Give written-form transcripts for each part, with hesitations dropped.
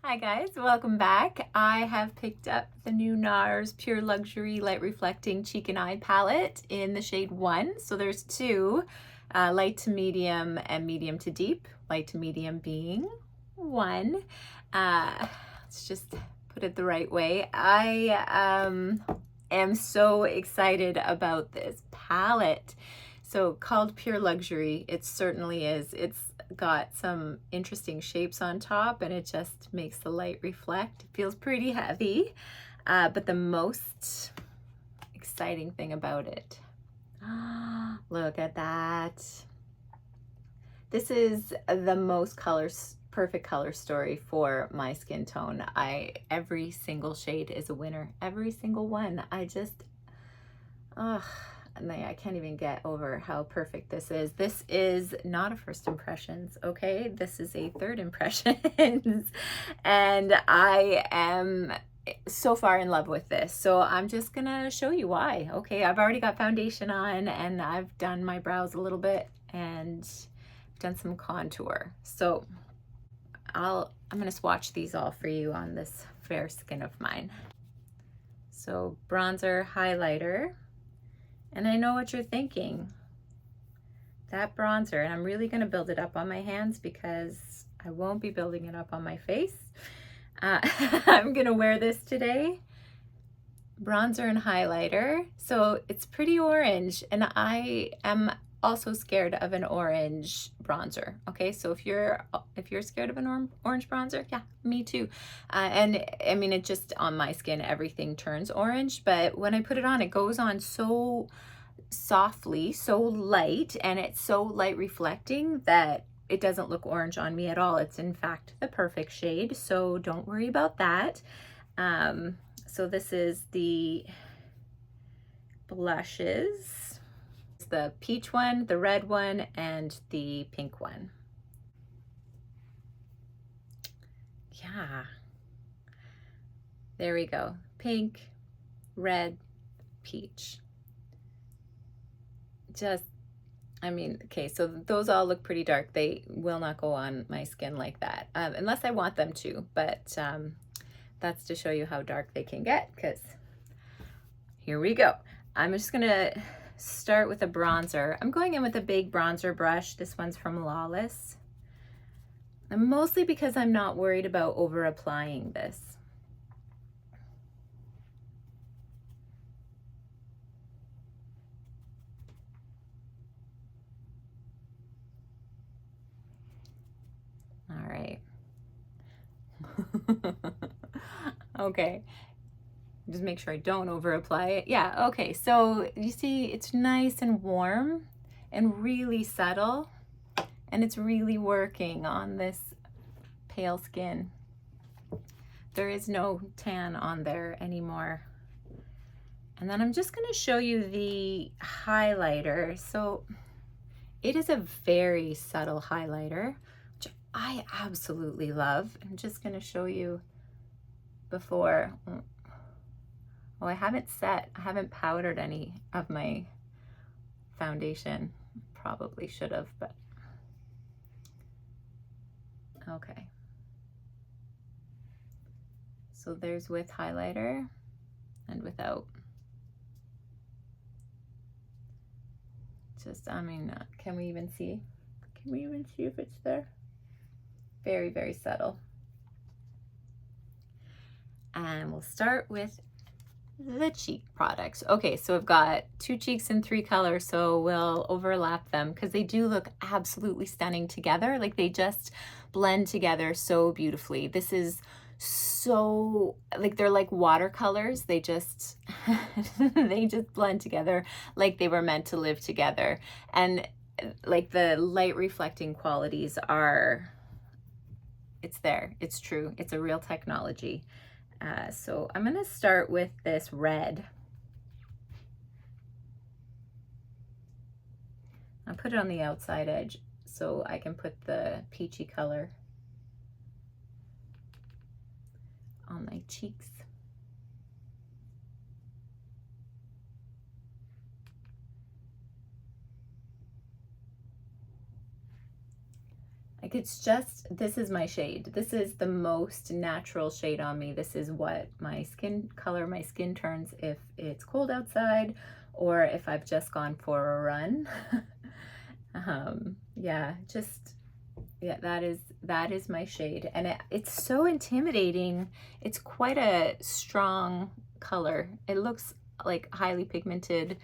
Hi guys, welcome back. I have picked up the new Nars Pure Luxury Light Reflecting Cheek and Eye Palette in the shade 1. So there's two, light to medium and medium to deep. Light to medium being 1. Let's just put it the right way. I am so excited about this palette. So called Pure Luxury, it certainly is. It's got some interesting shapes on top and it just makes the light reflect. It feels pretty heavy, but the most exciting thing about it, look at that. This is the most perfect color story for my skin tone. Every single shade is a winner, every single one. I can't even get over how perfect this is. This is not a first impressions, okay? This is a third impressions. And I am so far in love with this. So I'm just gonna show you why. Okay, I've already got foundation on and I've done my brows a little bit and done some contour. So I'm gonna swatch these all for you on this fair skin of mine. So bronzer, highlighter. And I know what you're thinking. That bronzer, and I'm really gonna build it up on my hands because I won't be building it up on my face. I'm gonna wear this today. Bronzer and highlighter. So it's pretty orange, and I am also scared of an orange bronzer. Okay, so if you're scared of an orange bronzer, yeah, me too. And I mean, it just on my skin, everything turns orange, but when I put it on, it goes on so softly, so light, and it's so light reflecting that it doesn't look orange on me at all. It's in fact the perfect shade, so don't worry about that. So this is the blushes. The peach one, the red one, and the pink one. Yeah. There we go. Pink, red, peach. I mean, okay, so those all look pretty dark. They will not go on my skin like that, unless I want them to, but that's to show you how dark they can get, because here we go. I'm just gonna start with a bronzer. I'm going in with a big bronzer brush. This one's from Lawless. And mostly because I'm not worried about over applying this. All right. Okay. Just make sure I don't over apply it. Yeah, okay, so you see it's nice and warm and really subtle, and it's really working on this pale skin. There is no tan on there anymore. And then I'm just gonna show you the highlighter. So it is a very subtle highlighter, which I absolutely love. I'm just gonna show you before. Oh, I haven't powdered any of my foundation. Probably should have, but okay. So there's with highlighter and without. Just, I mean, can we even see? Can we even see if it's there? Very, very subtle. And we'll start with the cheek products. Okay, so I've got 2 cheeks in 3 colors, so we'll overlap them because they do look absolutely stunning together. Like they just blend together so beautifully. This is so, like they're like watercolors. They just they just blend together like they were meant to live together. And like the light reflecting qualities are, it's there, it's true, it's a real technology. So I'm gonna start with this red. I'll put it on the outside edge so I can put the peachy color on my cheeks. Like it's just, this is my shade. This is the most natural shade on me. This is what my skin color, my skin turns if it's cold outside or if I've just gone for a run. Yeah, just, yeah, that is my shade. And it's so intimidating. It's quite a strong color. It looks like highly pigmented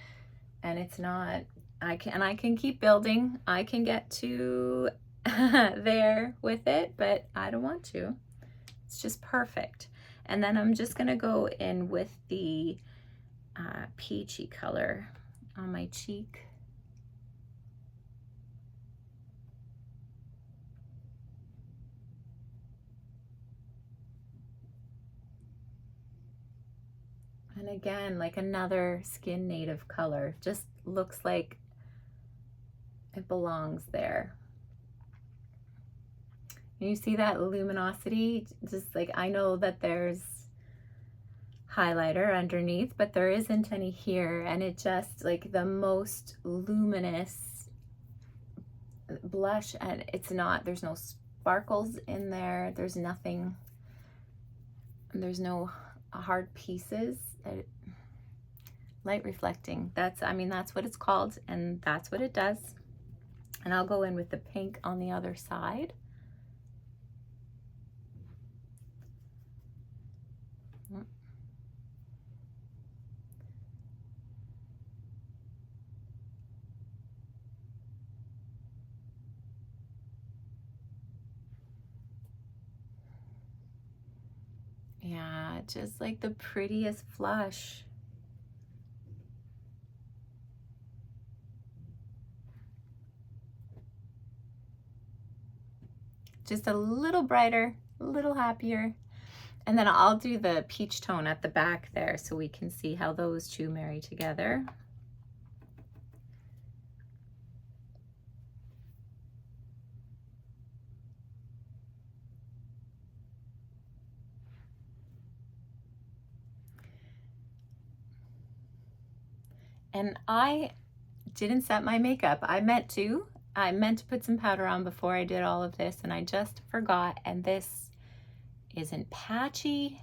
and it's not. I can keep building. I can get to there with it, but I don't want to. It's just perfect. And then I'm just gonna go in with the peachy color on my cheek. And again, like another skin native color, just looks like it belongs there. And you see that luminosity? Just like, I know that there's highlighter underneath, but there isn't any here. And it just like the most luminous blush, and it's not, there's no sparkles in there. There's nothing, there's no hard pieces. Light reflecting, that's, I mean, that's what it's called, and that's what it does. And I'll go in with the pink on the other side. Yeah, just like the prettiest flush. Just a little brighter, a little happier. And then I'll do the peach tone at the back there so we can see how those two marry together. And I didn't set my makeup. I meant to put some powder on before I did all of this, and I just forgot. And this isn't patchy.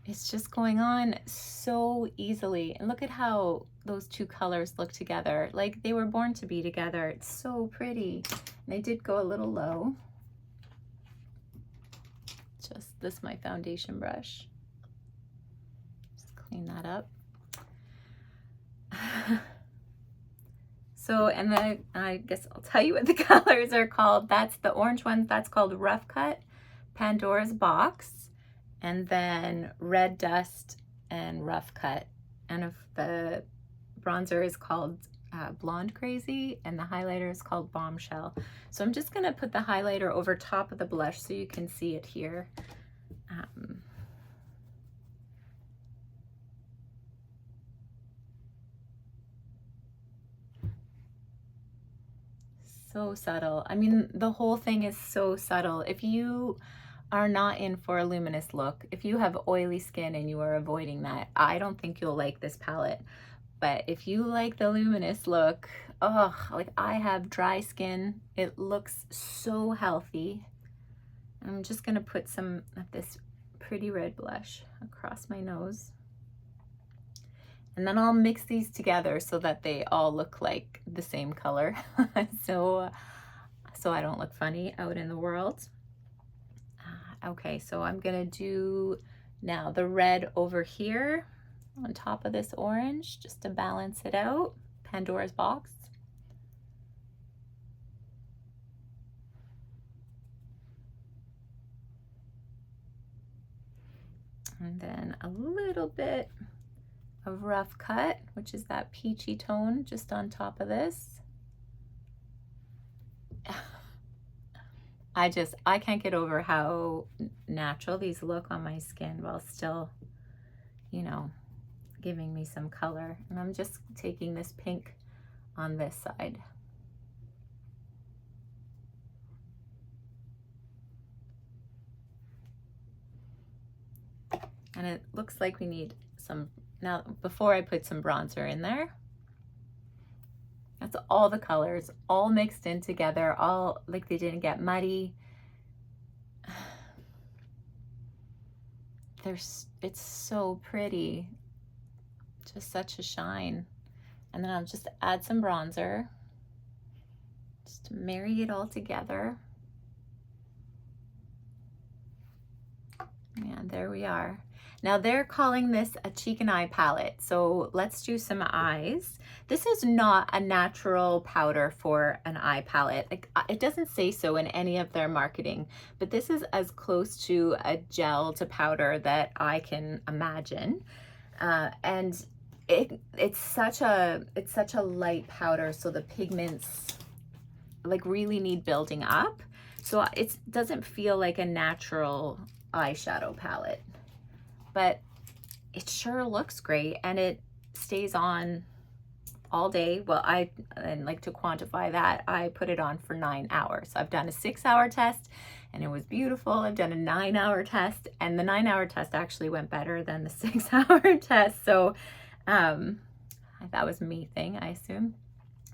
It's just going on so easily. And look at how those two colors look together. Like they were born to be together. It's so pretty. And I did go a little low. Just this, my foundation brush. Just clean that up. So, and then I guess I'll tell you what the colors are called. That's the orange one, that's called Rough Cut, Pandora's Box, and then Red Dust and Rough Cut. And if the bronzer is called Blonde Crazy, and the highlighter is called Bombshell. So I'm just gonna put the highlighter over top of the blush so you can see it here. So subtle. I mean, the whole thing is so subtle. If you are not in for a luminous look, if you have oily skin and you are avoiding that, I don't think you'll like this palette. But if you like the luminous look, oh, like I have dry skin. It looks so healthy. I'm just gonna put some of this pretty red blush across my nose. And then I'll mix these together so that they all look like the same color. so I don't look funny out in the world. Okay, so I'm gonna do now the red over here on top of this orange, just to balance it out. Pandora's Box. And then a little bit of Rough Cut, which is that peachy tone just on top of this. I can't get over how natural these look on my skin while still, you know, giving me some color. And I'm just taking this pink on this side. And it looks like we need some, now before I put some bronzer in there. That's all the colors, all mixed in together, all like they didn't get muddy. It's so pretty, just such a shine. And then I'll just add some bronzer, just to marry it all together. And there we are. Now they're calling this a cheek and eye palette. So let's do some eyes. This is not a natural powder for an eye palette. Like, it doesn't say so in any of their marketing, but this is as close to a gel to powder that I can imagine. And it's such a light powder, so the pigments like really need building up. So it doesn't feel like a natural eyeshadow palette, but it sure looks great and it stays on all day. Well, and like to quantify that, I put it on for 9 hours. I've done a 6-hour test and it was beautiful. I've done a 9-hour test, and the 9-hour test actually went better than the 6-hour test. So that was me thing, I assume.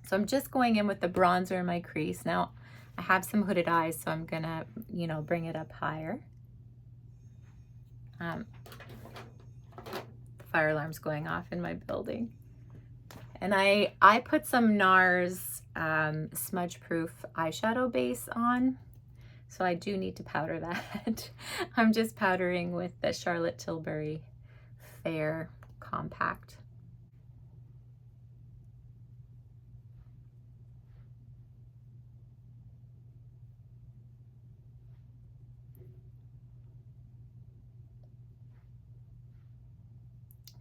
So I'm just going in with the bronzer in my crease. Now I have some hooded eyes, so I'm gonna, you know, bring it up higher. The fire alarm's going off in my building. And I put some Nars smudge proof eyeshadow base on, so I do need to powder that. I'm just powdering with the Charlotte Tilbury Fair Compact.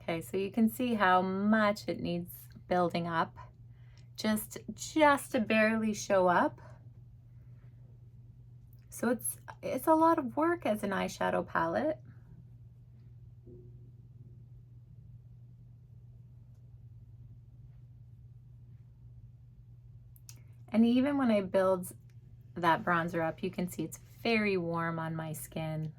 Okay, so you can see how much it needs building up, just to barely show up. So it's a lot of work as an eyeshadow palette. And even when I build that bronzer up, you can see it's very warm on my skin.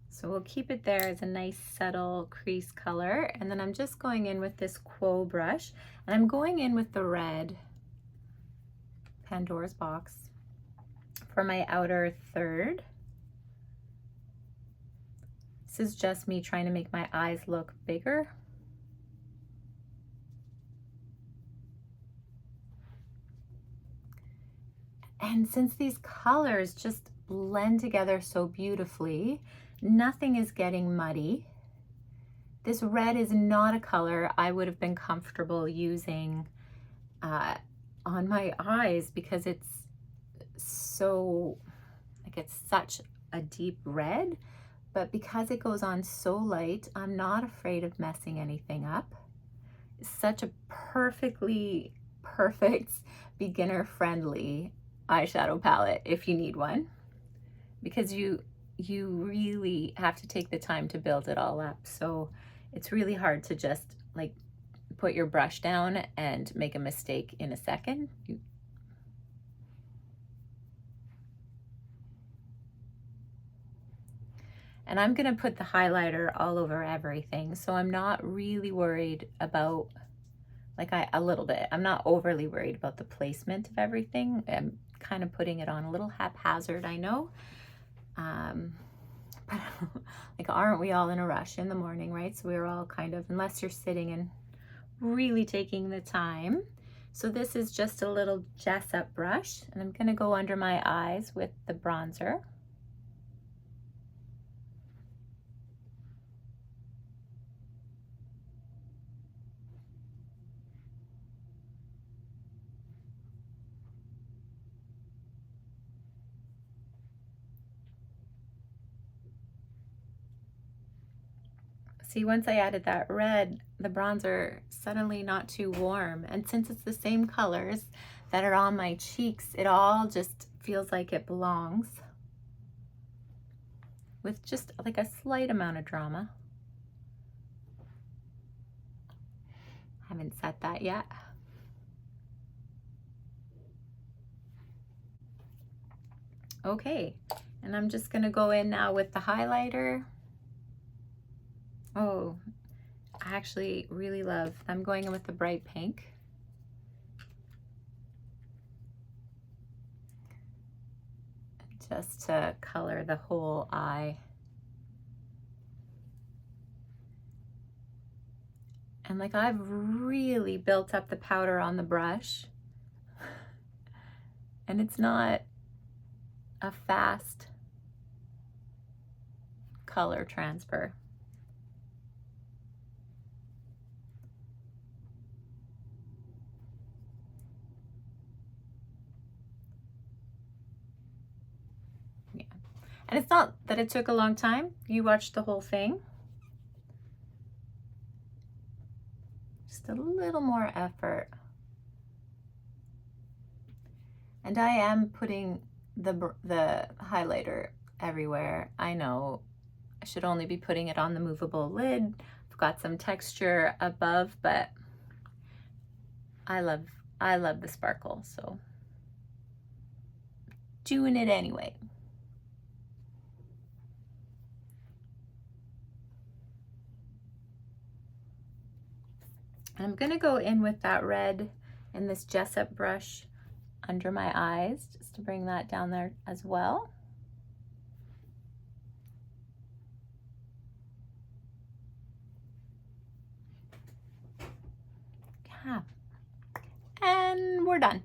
So we'll keep it there as a nice subtle crease color. And then I'm just going in with this Quo brush, and I'm going in with the red Pandora's Box for my outer third. This is just me trying to make my eyes look bigger. And since these colors just blend together so beautifully, nothing is getting muddy. This red is not a color I would have been comfortable using on my eyes, because it's so, like, it's such a deep red, but because it goes on so light, I'm not afraid of messing anything up. It's such a perfectly perfect beginner friendly eyeshadow palette if you need one, because you really have to take the time to build it all up. So it's really hard to just like put your brush down and make a mistake in a second. And I'm gonna put the highlighter all over everything, so I'm not really worried about, like, a little bit. I'm not overly worried about the placement of everything. I'm kind of putting it on a little haphazard, I know. But like, aren't we all in a rush in the morning, right? So we're all kind of, unless you're sitting and really taking the time. So this is just a little Jessup brush, and I'm gonna go under my eyes with the bronzer. See, once I added that red, the bronzer suddenly not too warm. And since it's the same colors that are on my cheeks, it all just feels like it belongs, with just like a slight amount of drama. Haven't set that yet. Okay, And I'm just gonna go in now with the highlighter. Oh, I actually really love, I'm going in with the bright pink. Just to color the whole eye. And like, I've really built up the powder on the brush, and it's not a fast color transfer. Yeah. And it's not that it took a long time. You watched the whole thing. Just a little more effort. And I am putting the highlighter everywhere. I know I should only be putting it on the movable lid. I've got some texture above, but I love the sparkle, so doing it anyway. I'm gonna go in with that red and this Jessup brush under my eyes, just to bring that down there as well. Yeah. And we're done.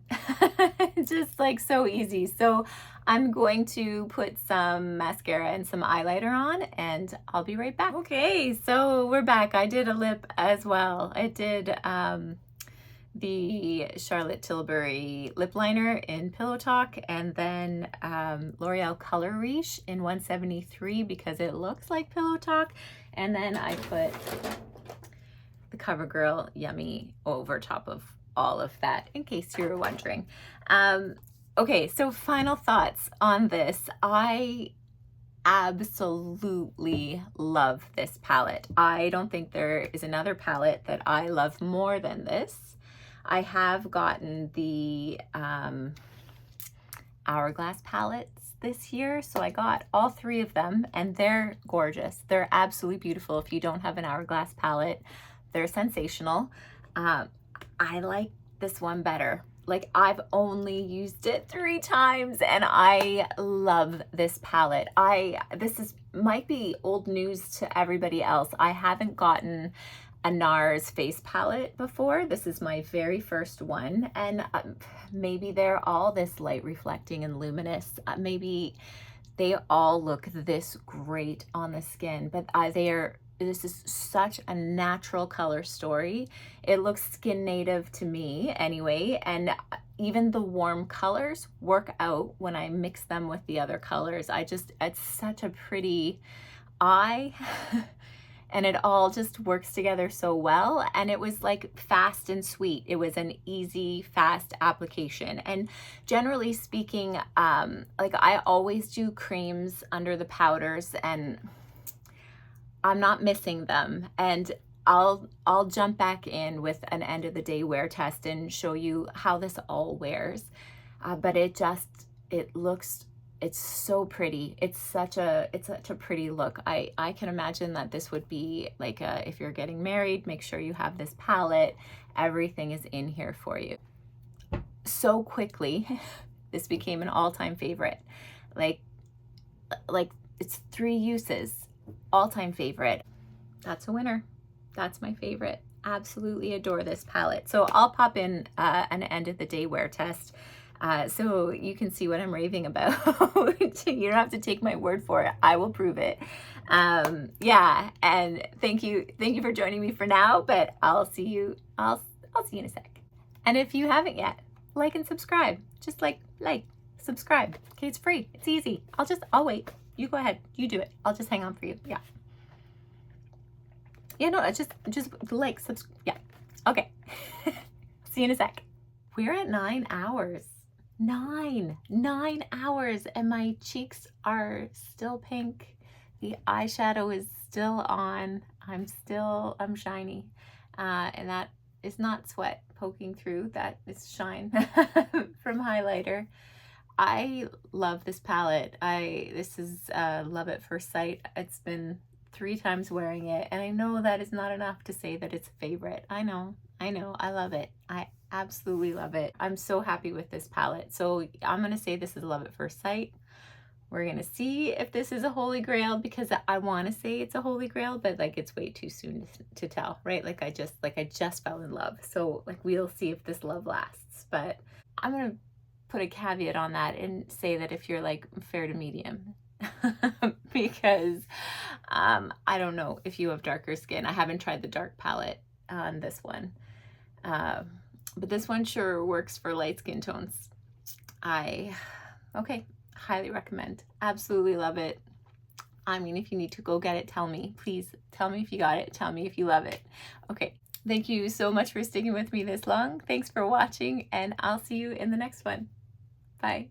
Just like so easy. So I'm going to put some mascara and some eyeliner on, and I'll be right back. Okay, so we're back. I did a lip as well. I did the Charlotte Tilbury lip liner in Pillow Talk, and then L'Oreal Color Riche in 173 because it looks like Pillow Talk. And then I put the Covergirl Yummy over top of all of that, in case you were wondering. Okay, so final thoughts on this. I absolutely love this palette. I don't think there is another palette that I love more than this. I have gotten the Hourglass palettes this year, so I got all three of them, and they're gorgeous. They're absolutely beautiful. If you don't have an Hourglass palette, they're sensational. I like this one better. Like, I've only used it 3 times and I love this palette. This might be old news to everybody else. I haven't gotten a Nars face palette before. This is my very first one, and maybe they're all this light reflecting and luminous. Maybe they all look this great on the skin, but this is such a natural color story. It looks skin native to me anyway, and even the warm colors work out when I mix them with the other colors. It's such a pretty eye. And it all just works together so well. And it was like fast and sweet. It was an easy, fast application. And generally speaking, like, I always do creams under the powders, and I'm not missing them. And I'll jump back in with an end of the day wear test and show you how this all wears. But it's so pretty. It's such a pretty look. I can imagine that this would be like if you're getting married, make sure you have this palette. Everything is in here for you. So quickly, this became an all-time favorite. Like it's 3 uses, all-time favorite. That's a winner. That's my favorite. Absolutely adore this palette. So I'll pop in an end of the day wear test so you can see what I'm raving about. You don't have to take my word for it. I will prove it. Yeah, and thank you for joining me for now, but I'll see you in a sec. And if you haven't yet, like and subscribe. Just like, subscribe. Okay, it's free. It's easy. I'll wait. You go ahead. You do it. I'll just hang on for you. Yeah. Yeah, no, it's just like, subscribe. Yeah. Okay. See you in a sec. We're at 9 hours. 9 hours, and my cheeks are still pink. The eyeshadow is still on. I'm shiny. And that is not sweat poking through. That is shine from highlighter. I love this palette. This is love at first sight. It's been 3 times wearing it, and I know that is not enough to say that it's a favorite. I know, I love it. I absolutely love it. I'm so happy with this palette. So I'm gonna say this is love at first sight. We're gonna see if this is a holy grail, because I want to say it's a holy grail, but like it's way too soon to tell, right? Like I just fell in love. So like we'll see if this love lasts. But I'm gonna put a caveat on that and say that if you're like fair to medium, because I don't know if you have darker skin. I haven't tried the dark palette on this one, but this one sure works for light skin tones. Okay, highly recommend. Absolutely love it. I mean, if you need to go get it, tell me. Please tell me if you got it. Tell me if you love it. Okay, thank you so much for sticking with me this long. Thanks for watching, and I'll see you in the next one. Bye.